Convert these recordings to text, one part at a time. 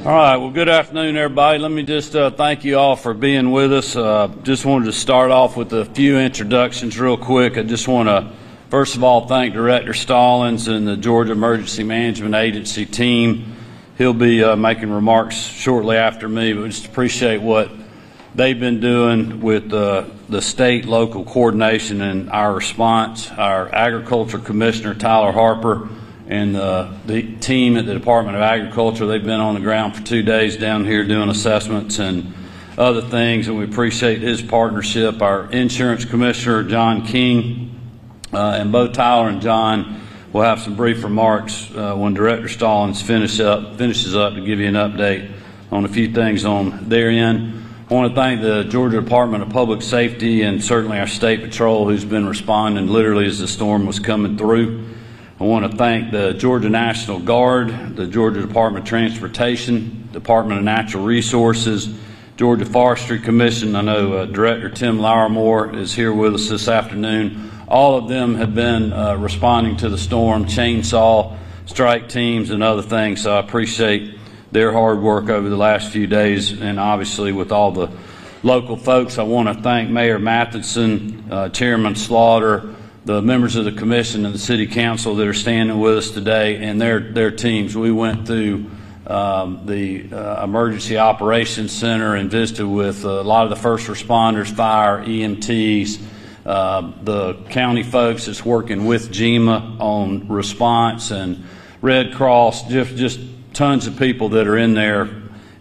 All right, well, good afternoon, everybody. Let me just thank you all for being with us. Just wanted to start off with a few introductions real quick. I just want to, first of all, thank Director Stallings and the Georgia Emergency Management Agency team. He'll be making remarks shortly after me, but we just appreciate what they've been doing with the state local coordination and our response. Our Agriculture Commissioner, Tyler Harper, and the team at the Department of Agriculture, they've been on the ground for 2 days down here doing assessments and other things, and we appreciate his partnership. Our Insurance Commissioner, John King, and both Tyler and John will have some brief remarks when Director Stallings finishes up to give you an update on a few things on their end. I want to thank the Georgia Department of Public Safety and certainly our State Patrol, who's been responding literally as the storm was coming through. I want to thank the Georgia National Guard, the Georgia Department of Transportation, Department of Natural Resources, Georgia Forestry Commission. I know Director Tim Lauermore is here with us this afternoon. All of them have been responding to the storm, chainsaw strike teams and other things, so I appreciate their hard work over the last few days. And obviously with all the local folks, I want to thank Mayor Matheson, Chairman Slaughter, the members of the commission and the city council that are standing with us today, and their teams. We went through the emergency operations center and visited with a lot of the first responders, fire, EMTs, the county folks that's working with GEMA on response, and Red Cross, just tons of people that are in there,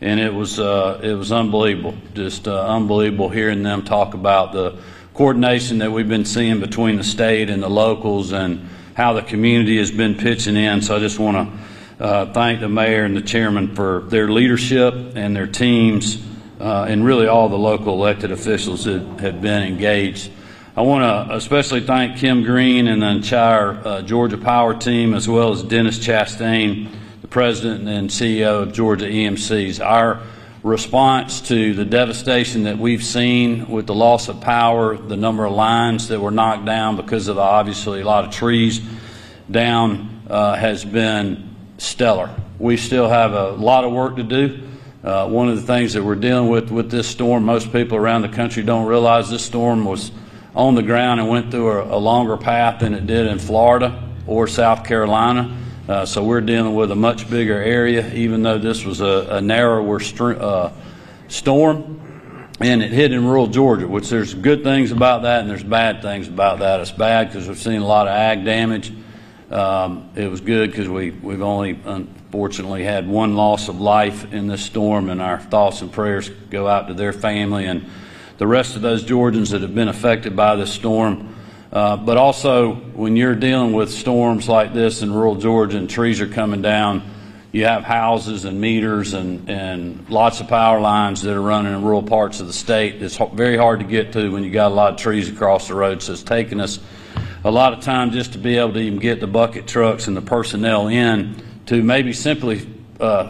and it was unbelievable, just unbelievable hearing them talk about the coordination that we've been seeing between the state and the locals and how the community has been pitching in. So I just want to thank the mayor and the chairman for their leadership and their teams and really all the local elected officials that have been engaged. I want to especially thank Kim Green and the entire Georgia Power team, as well as Dennis Chastain, the president and CEO of Georgia EMCs. Our response to the devastation that we've seen with the loss of power, the number of lines that were knocked down because of obviously a lot of trees down, has been stellar. We still have a lot of work to do. One of the things that we're dealing with this storm, most people around the country don't realize this storm was on the ground and went through a longer path than it did in Florida or South Carolina. So we're dealing with a much bigger area, even though this was a narrower storm, and it hit in rural Georgia, which there's good things about that and there's bad things about that. It's bad because we've seen a lot of ag damage. It was good because we've only unfortunately had one loss of life in this storm, and our thoughts and prayers go out to their family and the rest of those Georgians that have been affected by this storm. But also, when you're dealing with storms like this in rural Georgia and trees are coming down, you have houses and meters and lots of power lines that are running in rural parts of the state. It's very hard to get to when you got a lot of trees across the road. So it's taken us a lot of time just to be able to even get the bucket trucks and the personnel in to maybe simply flip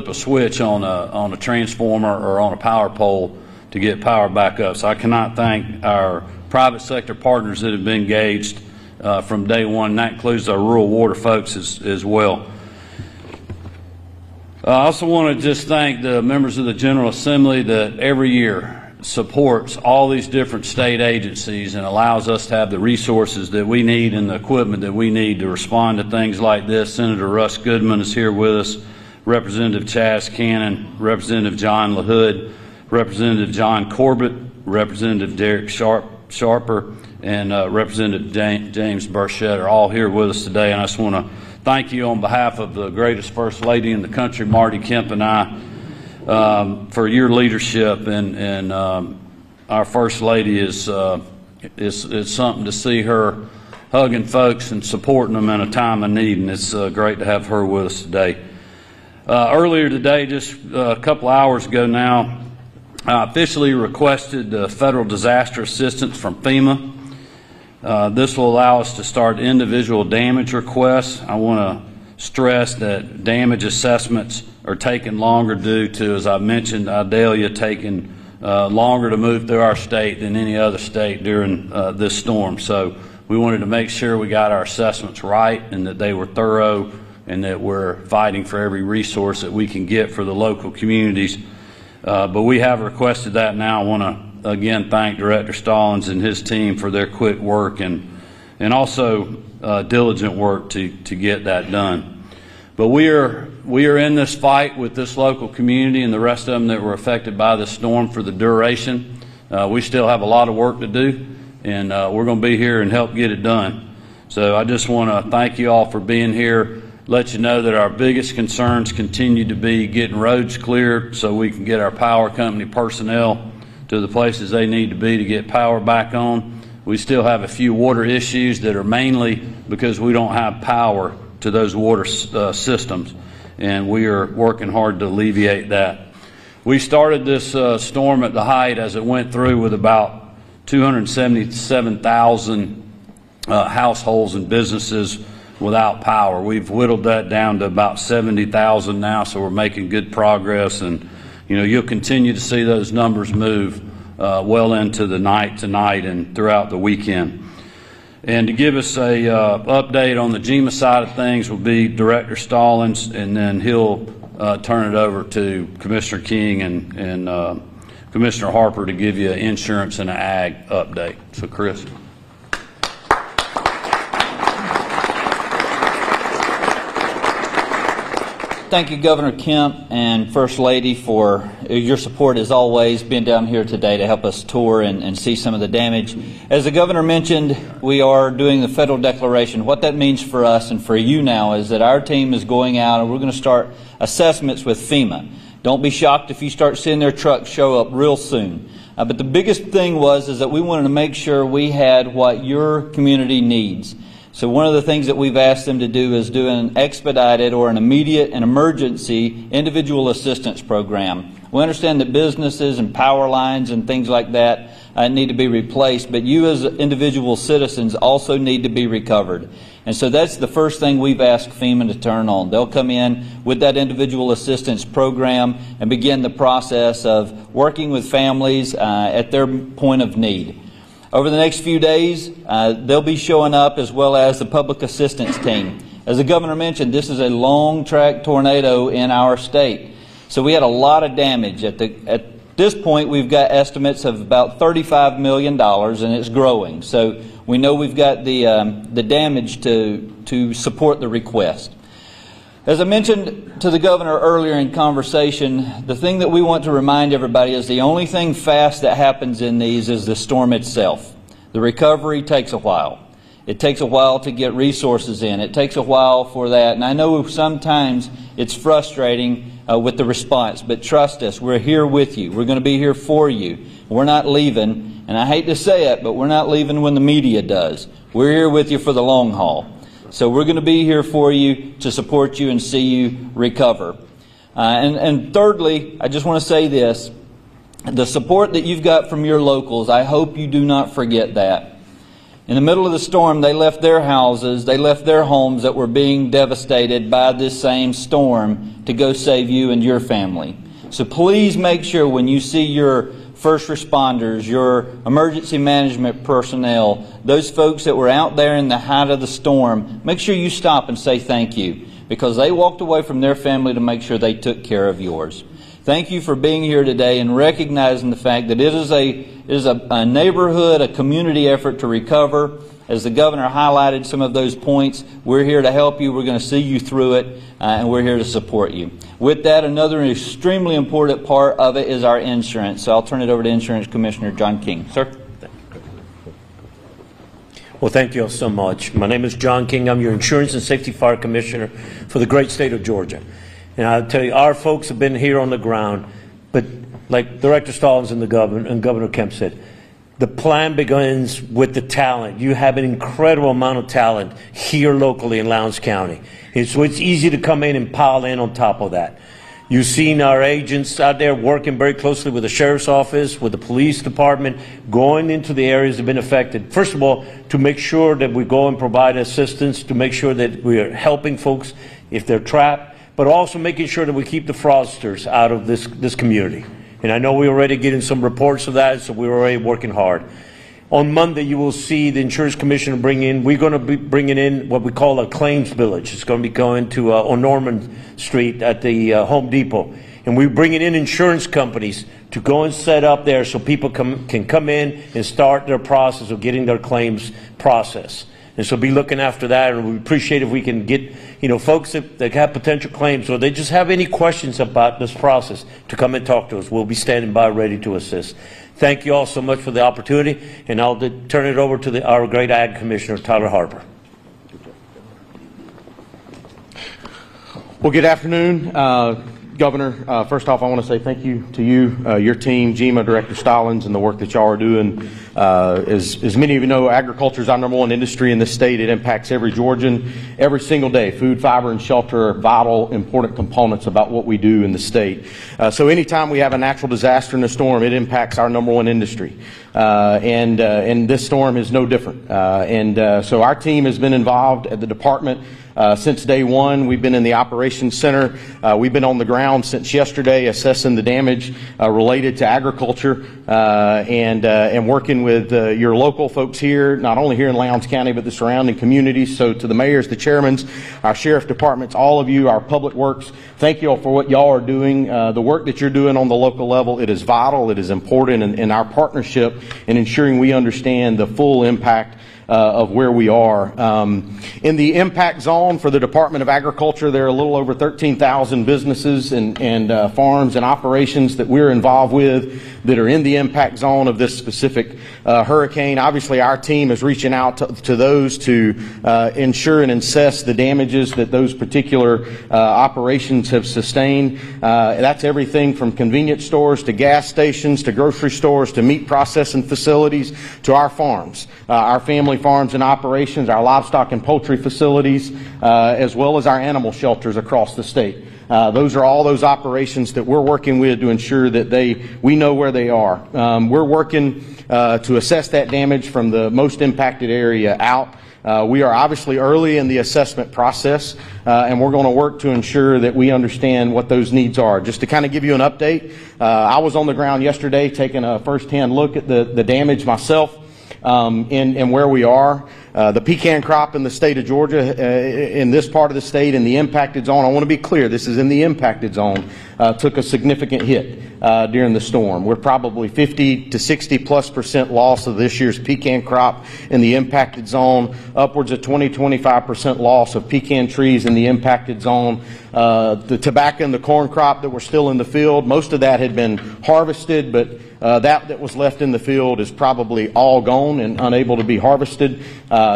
a switch on a transformer or on a power pole to get power back up. So I cannot thank our private sector partners that have been engaged from day one, and that includes our rural water folks as well. I also want to just thank the members of the General Assembly that every year supports all these different state agencies and allows us to have the resources that we need and the equipment that we need to respond to things like this. Senator Russ Goodman is here with us, Representative Chaz Cannon, Representative John LaHood, Representative John Corbett, Representative Derek Sharper, and Representative James Burchett are all here with us today. And I just want to thank you on behalf of the greatest First Lady in the country, Marty Kemp, and I, for your leadership. And our First Lady is something to see her hugging folks and supporting them in a time of need, and it's great to have her with us today. Earlier today, just a couple hours ago now, I officially requested federal disaster assistance from FEMA. This will allow us to start individual damage requests. I want to stress that damage assessments are taking longer due to, as I mentioned, Idalia taking longer to move through our state than any other state during this storm. So we wanted to make sure we got our assessments right and that they were thorough, and that we're fighting for every resource that we can get for the local communities. But we have requested that now. I want to again thank Director Stallings and his team for their quick work and also diligent work to get that done. But we are in this fight with this local community and the rest of them that were affected by the storm for the duration. We still have a lot of work to do, and we're going to be here and help get it done. So I just want to thank you all for being here, let you know that our biggest concerns continue to be getting roads cleared so we can get our power company personnel to the places they need to be to get power back on. We still have a few water issues that are mainly because we don't have power to those water systems, and we are working hard to alleviate that. We started this storm at the height as it went through with about 277,000 households and businesses without power. We've whittled that down to about 70,000 now, so we're making good progress, and you'll continue to see those numbers move well into the night tonight and throughout the weekend. And to give us a update on the GEMA side of things will be Director Stallings, and then he'll turn it over to Commissioner King and Commissioner Harper to give you an insurance and an ag update. So, Chris. Thank you, Governor Kemp and First Lady, for your support as always, being down here today to help us tour and see some of the damage. As the Governor mentioned, we are doing the federal declaration. What that means for us and for you now is that our team is going out and we're going to start assessments with FEMA. Don't be shocked if you start seeing their trucks show up real soon. But the biggest thing is that we wanted to make sure we had what your community needs. So one of the things that we've asked them to do is do an expedited or an immediate and emergency individual assistance program. We understand that businesses and power lines and things like that need to be replaced, but you as individual citizens also need to be recovered. And so that's the first thing we've asked FEMA to turn on. They'll come in with that individual assistance program and begin the process of working with families at their point of need. Over the next few days, they'll be showing up, as well as the public assistance team. As the Governor mentioned, this is a long-track tornado in our state. So we had a lot of damage. At this point, we've got estimates of about $35 million, and it's growing. So we know we've got the damage to support the request. As I mentioned to the Governor earlier in conversation, the thing that we want to remind everybody is the only thing fast that happens in these is the storm itself. The recovery takes a while. It takes a while to get resources in. It takes a while for that. And I know sometimes it's frustrating with the response, but trust us, we're here with you. We're going to be here for you. We're not leaving, and I hate to say it, but we're not leaving when the media does. We're here with you for the long haul. So we're going to be here for you to support you and see you recover. And thirdly, I just want to say this. The support that you've got from your locals, I hope you do not forget that. In the middle of the storm, they left their houses, they left their homes that were being devastated by this same storm to go save you and your family. So please make sure when you see your first responders, your emergency management personnel, those folks that were out there in the height of the storm, make sure you stop and say thank you, because they walked away from their family to make sure they took care of yours. Thank you for being here today and recognizing the fact that it is a neighborhood, a community effort to recover. As the Governor highlighted some of those points, we're here to help you. We're going to see you through it, and we're here to support you. With that, another extremely important part of it is our insurance. So I'll turn it over to Insurance Commissioner John King. Sir? Well, thank you all so much. My name is John King. I'm your Insurance and Safety Fire Commissioner for the great state of Georgia. And I'll tell you, our folks have been here on the ground, but like Director Stallings and Governor Kemp said, the plan begins with the talent. You have an incredible amount of talent here locally in Lowndes County. And so it's easy to come in and pile in on top of that. You've seen our agents out there working very closely with the Sheriff's Office, with the Police Department, going into the areas that have been affected. First of all, to make sure that we go and provide assistance, to make sure that we are helping folks if they're trapped, but also making sure that we keep the fraudsters out of this community. And I know we're already getting some reports of that, so we're already working hard. On Monday, you will see the insurance commissioner we're going to be bringing in what we call a claims village. It's going to be going to on Norman Street at the Home Depot. And we're bringing in insurance companies to go and set up there so people can come in and start their process of getting their claims processed. And so be looking after that, and we appreciate if we can get, folks that have potential claims or they just have any questions about this process to come and talk to us. We'll be standing by ready to assist. Thank you all so much for the opportunity, and I'll turn it over to our great Ag Commissioner, Tyler Harper. Well, good afternoon, Governor. First off, I want to say thank you to you, your team, GEMA, Director Stallings, and the work that y'all are doing. As many of you know, agriculture is our #1 industry in this state. It impacts every Georgian every single day. Food, fiber, and shelter are vital, important components about what we do in the state. So anytime we have a natural disaster in a storm, it impacts our #1 industry. And this storm is no different. So our team has been involved at the department since day one. We've been in the operations center. We've been on the ground since yesterday assessing the damage related to agriculture and working with your local folks here, not only here in Lowndes County, but the surrounding communities. So to the mayors, the chairmans, our sheriff departments, all of you, our public works, thank you all for what y'all are doing. The work that you're doing on the local level, it is vital, it is important in our partnership in ensuring we understand the full impact of where we are. In the impact zone for the Department of Agriculture, there are a little over 13,000 businesses and farms and operations that we're involved with that are in the impact zone of this specific hurricane. Obviously, our team is reaching out to those to ensure and assess the damages that those particular operations have sustained. That's everything from convenience stores to gas stations to grocery stores to meat processing facilities to our farms, our family farms and operations, our livestock and poultry facilities, as well as our animal shelters across the state. Those are all those operations that we're working with to ensure that we know where they are. We're working to assess that damage from the most impacted area out. We are obviously early in the assessment process, and we're going to work to ensure that we understand what those needs are. Just to kind of give you an update, I was on the ground yesterday taking a first-hand look at the damage myself. And where we are. The pecan crop in the state of Georgia, in this part of the state, in the impacted zone, I want to be clear, this is in the impacted zone, took a significant hit during the storm. We're probably 50 to 60+% loss of this year's pecan crop in the impacted zone, upwards of 20-25% loss of pecan trees in the impacted zone. The tobacco and the corn crop that were still in the field, most of that had been harvested, but that was left in the field is probably all gone and unable to be harvested.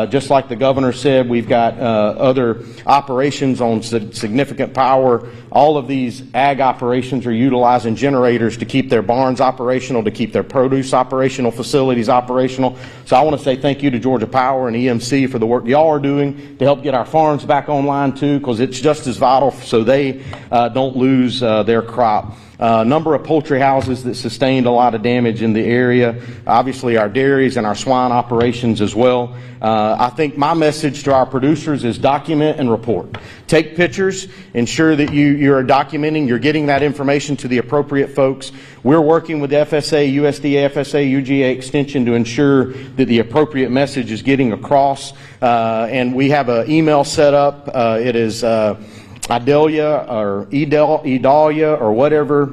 Just like the governor said, we've got other operations on significant power. All of these ag operations are utilizing generators to keep their barns operational, to keep their produce operational, facilities operational. So I want to say thank you to Georgia Power and EMC for the work y'all are doing to help get our farms back online too, because it's just as vital so they don't lose their crop. Number of poultry houses that sustained a lot of damage in the area. Obviously our dairies and our swine operations as well. I think my message to our producers is document and report. Take pictures, ensure that you're documenting, you're getting that information to the appropriate folks. We're working with FSA, USDA, FSA, UGA Extension to ensure that the appropriate message is getting across. And we have an email set up. It is Idalia or Idalia or whatever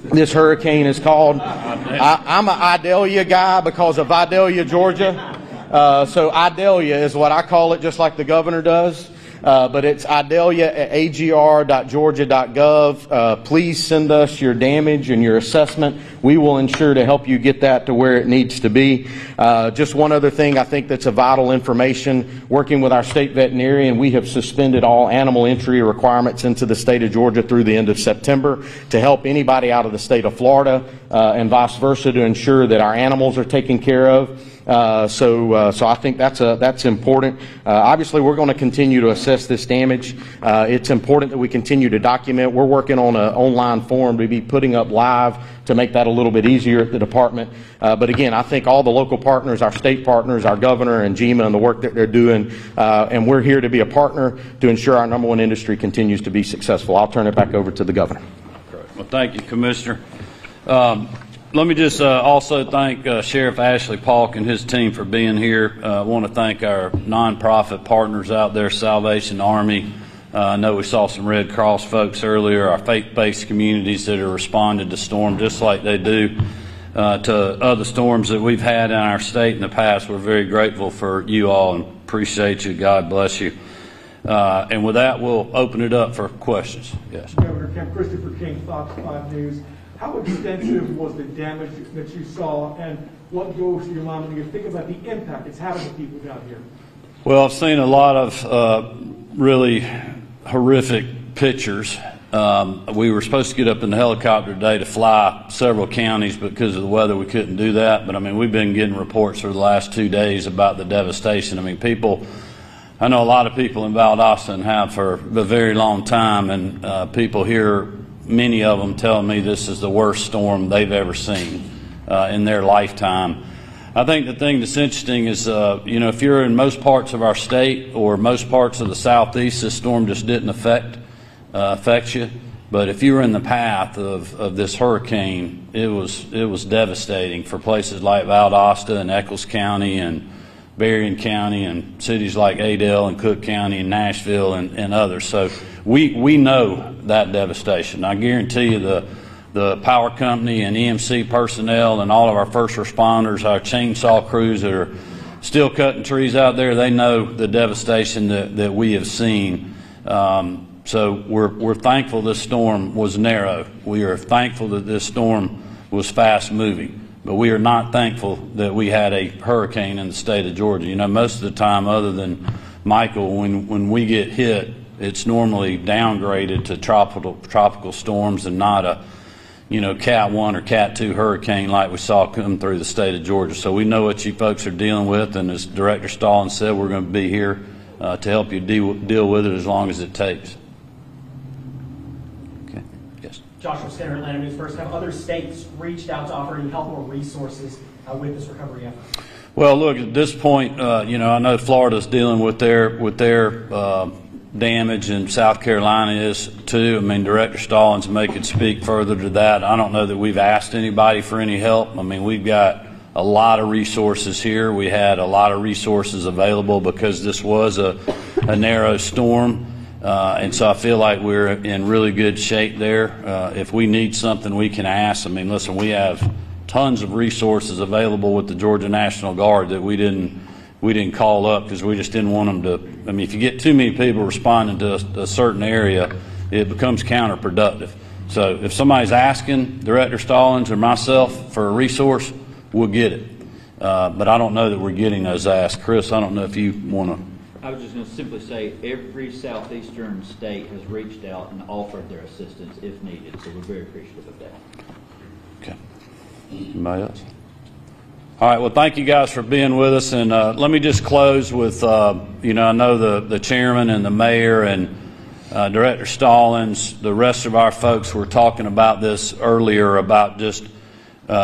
this hurricane is called. I'm an Idalia guy because of Idalia, Georgia. So Idalia is what I call it, just like the governor does. But it's idalia@agr.georgia.gov. Please send us your damage and your assessment. We will ensure to help you get that to where it needs to be. Just one other thing I think that's a vital information. Working with our state veterinarian, we have suspended all animal entry requirements into the state of Georgia through the end of September to help anybody out of the state of Florida and vice versa to ensure that our animals are taken care of. So I think that's important. Obviously, we're going to continue to assess this damage. It's important that we continue to document. We're working on an online form to be putting up live to make that a little bit easier at the department. But again, I think all the local partners, our state partners, our governor and GEMA and the work that they're doing, and we're here to be a partner to ensure our #1 industry continues to be successful. I'll turn it back over to the governor. Well, thank you, Commissioner. Let me just also thank Sheriff Ashley Paulk and his team for being here. I want to thank our nonprofit partners out there, Salvation Army. I know we saw some Red Cross folks earlier, our faith-based communities that have responded to storm just like they do to other storms that we've had in our state in the past. We're very grateful for you all and appreciate you. God bless you. And with that, we'll open it up for questions. Yes. Governor Kemp, Christopher King, Fox 5 News. How extensive was the damage that you saw, and what goes through your mind when you think about the impact it's having on people down here? Well, I've seen a lot of really horrific pictures. We were supposed to get up in the helicopter today to fly several counties, but because of the weather we couldn't do that. But I mean, we've been getting reports for the last 2 days about the devastation. I mean, I know a lot of people in Valdosta and have for a very long time, and people here, many of them telling me this is the worst storm they've ever seen in their lifetime. I think the thing that's interesting is, if you're in most parts of our state or most parts of the southeast, this storm just didn't affect you. But if you were in the path of this hurricane, it was devastating for places like Valdosta and Eccles County and Berrien County and cities like Adel and Cook County and Nashville and others. So we know that devastation. I guarantee you the power company and EMC personnel and all of our first responders, our chainsaw crews that are still cutting trees out there, they know the devastation that we have seen. So we're thankful this storm was narrow. We are thankful that this storm was fast moving. But we are not thankful that we had a hurricane in the state of Georgia. You know, most of the time, other than Michael, when we get hit, it's normally downgraded to tropical storms and not a, Cat 1 or Cat 2 hurricane like we saw come through the state of Georgia. So we know what you folks are dealing with, and as Director Stallings said, we're going to be here to help you deal with it as long as it takes. Okay. Yes. Joshua Stenner, Atlanta News First. Have other states reached out to offer any help or resources with this recovery effort? Well, look, at this point, I know Florida's dealing with their damage, and South Carolina is too. I mean, Director Stallings could speak further to that. I don't know that we've asked anybody for any help. I mean, we've got a lot of resources here. We had a lot of resources available because this was a narrow storm. And so I feel like we're in really good shape there. If we need something, we can ask. I mean, listen, we have tons of resources available with the Georgia National Guard that we didn't call up because we just didn't want them to. I mean, if you get too many people responding to a certain area, it becomes counterproductive. So if somebody's asking Director Stallings or myself for a resource, we'll get it. But I don't know that we're getting those asks. Chris, I don't know if you want to. I was just going to simply say every southeastern state has reached out and offered their assistance if needed, so we're very appreciative of that. Okay. Anybody else? All right. Well, thank you guys for being with us, and let me just close with, I know the chairman and the mayor and Director Stallings, the rest of our folks were talking about this earlier about just.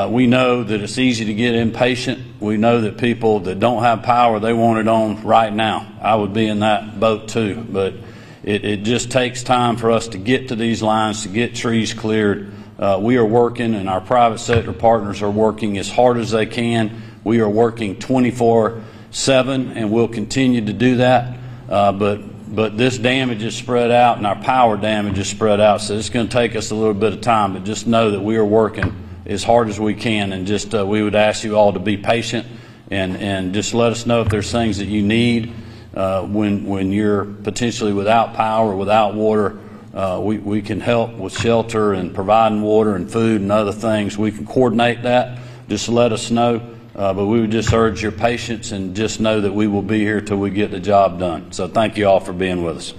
We know that it's easy to get impatient. We know that people that don't have power, they want it on right now. I would be in that boat too, but it just takes time for us to get to these lines, to get trees cleared. We are working, and our private sector partners are working as hard as they can. We are working 24/7, and we'll continue to do that. But this damage is spread out, and our power damage is spread out, so it's going to take us a little bit of time, but just know that we are working as hard as we can, and just we would ask you all to be patient and just let us know if there's things that you need when you're potentially without power or without water. We can help with shelter and providing water and food and other things. We can coordinate that. Just let us know. But we would just urge your patience and just know that we will be here till we get the job done. So thank you all for being with us.